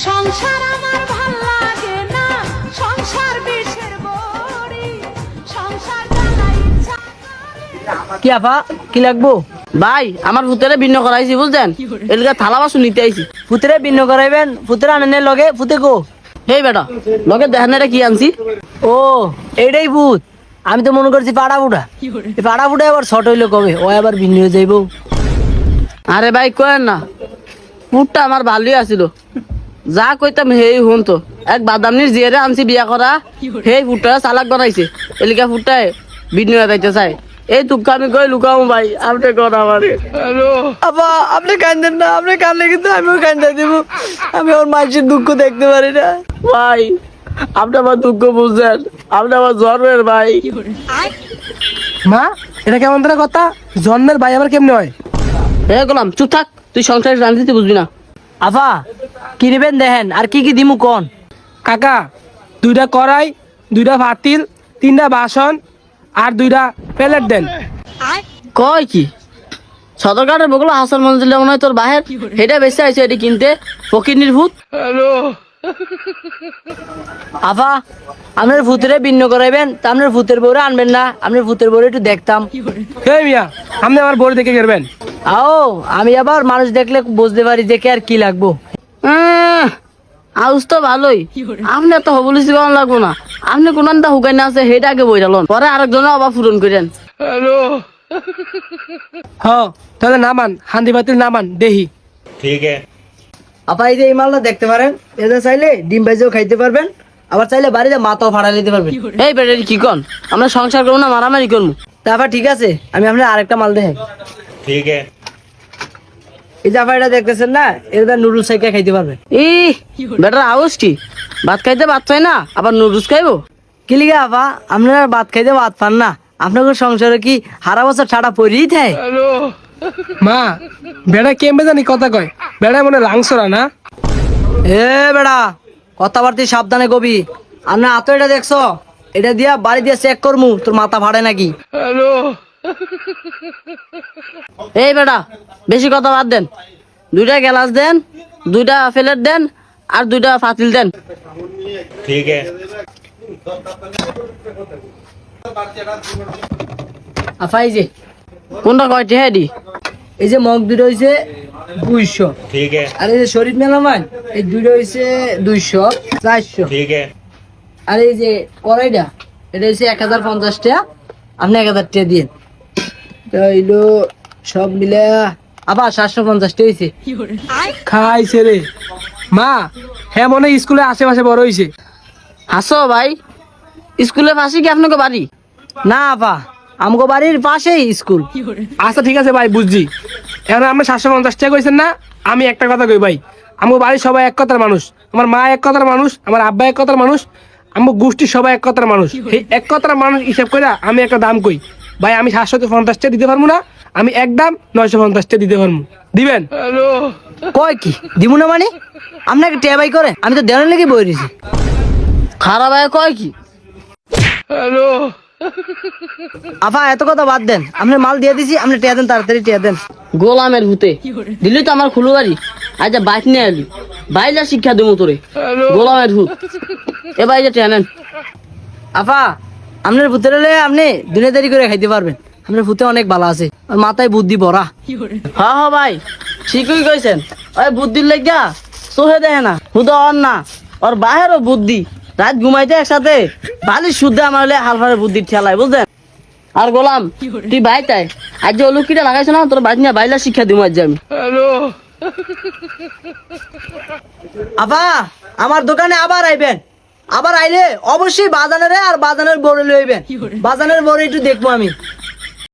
সংসার আমার ভাল লাগে না, সংসার বিষের বড়ি, সংসার জ্বালাই ইচ্ছা করে। কি আপা কি লাগবো? ভাই আমার ভূতেরে ভিন্ন করাইছি বুঝছেন, এলাকা থালা বাসন নিতে আইছি। ফুতেরে ভিন্ন করাইবেন? ফুতের আনেনের লগে ফুতে গো। হেই বেটা লগে দেখেন না এটা কি আনছি। ও এইটাই ভূত। আমি তো মনে করছি পাড়া বুড়া। এই পাড়া বুড়া আবার শর্ট হইলো কবে? ও আবার ভিন্ন হয়ে যাইবো। আরে ভাই কয়েন না, ফুটটা আমার ভালোই আছিল। যা কইতাম হেই হুন তো, এক বাদামনির জিয়ারে আনছি বিয়া করা, হেই ফুটটা চালাক বানাইছে। এলিকা ফুটটায় ভিন্ন হয়ে যাইতে চায়। এই তুকা আমি কই লুকাও ভাই, আপনি কর আমারে। হ্যালো আপা আপনি কান্দেন না, আপনি কানলে কিন্তু আমিও কান্দা দিব। আমি ওর মায়ের দুঃখ দেখতে পারি না। ভাই, আপনি আমার দুঃখ বুঝছেন, আপনি আমার জন্মের ভাই। মা এটা কেমন ধরে কথা? জন্মের ভাই আবার কেমনে হয়? হে গোলাম চুপ থাক, তুই সংসারের রাজনীতি বুঝবি না। আপা কি নেবেন দেখেন, আর কি কি দিমু কোন? কাকা 2টা কড়াই, 2টা পাতিল, 3টা বাসন আর 2টা প্লেট দেন। কয় কি সদরঘাটের বগল হাসান মঞ্জিলে মনে হয় তোর বাহের, এটা বেশি আইছে এটি কিনতে ফকির নির্ভূত। আপা আপনার ভূতেরে ভিন্ন করাইবেন তা আপনার ভূতের বউরে আনবেন না? আপনার ভূতের বউরে একটু দেখতাম। এই মিয়া আপনি আমার বড় দেখে গেরবেন। আও আমি আবার মানুষ দেখলে বুঝতে পারি যে কে আর কি লাগবো। আউস তো ভালোই, আপনি এত হবলিসি বান লাগবো না। আপনি কোনটা হুকাই না আছে সেটা আগে বইরালন, পরে আরেকজনে আবার পূরণ করেন। হ তাহলে নামান, হান্দি বাতিল নামান দেহি। আপা এই যে এই মালটা দেখতে পারেন, এটা চাইলে ডিম ভাইজেও খাইতে পারবেন, আবার চাইলে বাড়িতে মাথাও ফাড়া নিতে পারবেন। এই বেটারি কি কন, আমরা সংসার করবো না মারামারি করবো? তারপর ঠিক আছে, আমি আপনার আরেকটা মাল দেখেন। এই যে আপা এটা দেখতেছেন না, এটা নুডলস খাইতে খাইতে পারবেন। বেটার আউস কি ভাত খাইতে ভাত চাই না, আবার নুডলস খাইবো? কি লিগা আপা আপনারা ভাত খাইতে ভাত পান না? আপনার সংসারে কি হারা বছর ছাড়া পড়েই থাকে? মা বেড়া কেমবে জানি কথা কয়, বেড়া মনে লাংসরা না। এ বেড়া কথাবার্তি সাবধানে কবি। আমরা আতো এটা দেখছো, এটা দিয়া বাড়ি দিয়ে চেক করমু তোর মাথা ফাড়ে নাকি। এই বেটা বেশি কথা বাদ দেন, 2টা গ্লাস দেন, 2টা প্লেট দেন, আর 2টা পাতিল দেন। আফা এই যে কোনটা কয়টি হ্যাঁ দি? এই যে মগ দুটো হয়েছে 200, আর এই যে শরীর মেলামান এই দুটো হয়েছে 200 400, আর এই যে কড়াইটা এটা হয়েছে 1050 টাকা। আপনি 1000 টাকা দিয়ে তাইলো সব মিলে আবার 750 টাকা হয়েছে। খাইছে রে মা। হ্যাঁ মনে হয় স্কুলের আশেপাশে বড় হয়েছে। হাসো ভাই, স্কুলের পাশে কি আপনাকে বাড়ি? না আপা আমগো বাড়ির পাশেই স্কুল। আচ্ছা ঠিক আছে ভাই বুঝছি। এখন আপনি 750 টাকা কইছেন না, আমি একটা কথা কই ভাই, আমার বাড়ির সবাই এক কথার মানুষ। আমার মা এক কথার মানুষ, আমার আব্বা এক কথার মানুষ, আমার গোষ্ঠীর সবাই এক কথার মানুষ। এই এক কথার মানুষ হিসাব করে আমি একটা দাম কই ভাই, আমি 750 টাকা দিতে পারবো না, আমি একদম 950 টাকা দিতে পারবো। দিবেন? কয় কি দিমু না মানে? আপনাকে টিয়া বাই করে আমি তো দেওয়ার লেগে বই রয়েছি। খারাপ ভাই কয় কি? আফা এত কথা বাদ দেন, আপনি মাল দিয়ে দিছি, আপনি টিয়া দেন, তাড়াতাড়ি টিয়া দেন। গোলামের ভূতে দিলি তো আমার খুলু বাড়ি, আচ্ছা বাইক নিয়ে আলি, বাইলা শিক্ষা দেবো তোরে। গোলামের ভূত এবার যে টেনেন। আফা আপনার ভূতের হলে আপনি দুনিয়াদারি করে খাইতে পারবেন। আপনার ভূতে অনেক ভালো আছে, আর মাথায় বুদ্ধি ভরা। হ্যাঁ হ্যাঁ ভাই ঠিকই কইছেন, ওই বুদ্ধির লেগা চোহে দেখে না, হুদা অন না ওর বাহেরও বুদ্ধি। রাত ঘুমাইতে একসাথে বালি শুদ্ধ আমার হালফারের বুদ্ধির ঠেলায় বুঝলেন। আর গোলাম তুই ভাই তাই আজ যে অলুকিটা লাগাইছ না, তোর বাইক নিয়ে বাইলা শিক্ষা দিব আজ আমি। আফা আমার দোকানে আবার আইবেন, আবার আইলে অবশ্যই বাজানের আর বাজানের বড় লইবেন। বাজানের বড় একটু দেখবো আমি।